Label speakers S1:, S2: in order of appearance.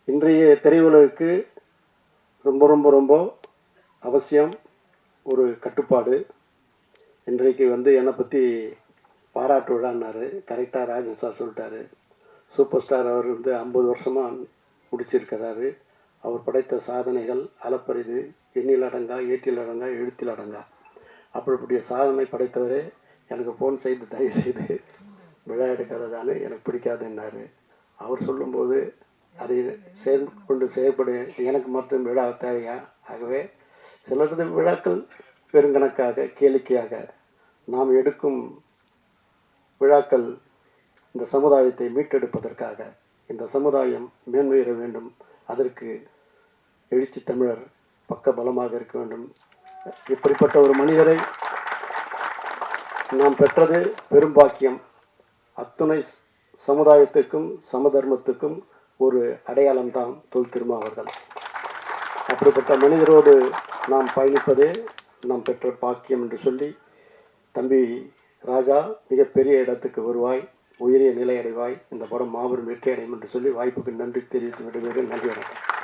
S1: இன்றைய திரையுலகுக்கு ரொம்ப ரொம்ப ரொம்ப அவசியம் ஒரு கட்டுப்பாடு. இன்றைக்கு என்னை பற்றி பாராட்டு விழான்னாரு. கரெக்டாக ராஜன் சார் சொல்லிட்டாரு. சூப்பர் ஸ்டார் அவர் 50 வருஷமாக முடிச்சிருக்கிறாரு. அவர் படைத்த சாதனைகள் அளப்பரிது, எண்ணில் அடங்கா, ஏட்டில் அடங்கா, எழுத்தில் அடங்கா. அப்படிப்பட்ட சாதனை படைத்தவரே எனக்கு ஃபோன் செய்து தயவு செய்து விழா எடுக்கிறதானு எனக்கு பிடிக்காதுன்னாரு. அவர் சொல்லும்போது அதை செயல்கொண்டு செயல்பட எனக்கு மட்டும் விழா தேவையா? ஆகவே சிலரது விழாக்கள் பெருங்கணக்காக கேளிக்கையாக, நாம் எடுக்கும் விழாக்கள் இந்த சமுதாயத்தை மீட்டெடுப்பதற்காக, இந்த சமுதாயம் மேன்மையேற வேண்டும். அதற்கு எழுச்சி தமிழர் பக்க பலமாக இருக்க வேண்டும். இப்படிப்பட்ட ஒரு மனிதரை நாம் பெற்றது பெரும் பாக்கியம். அத்துணை சமுதாயத்துக்கும் சமதர்மத்துக்கும் ஒரு அடையாளம்தான் தொல் திருமாவர்கள். அப்படிப்பட்ட மனிதரோடு நாம் பயணிப்பதே நாம் பெற்ற பாக்கியம் என்று சொல்லி, தம்பி ராஜா மிகப்பெரிய இடத்துக்கு வருவாய், உயரிய நிலை அடைவாய், இந்த படம் மாபெரும் வெற்றி அடையும் என்று சொல்லி வாய்ப்புக்கு நன்றி தெரிவித்து விடுவேன். நன்றி வணக்கம்.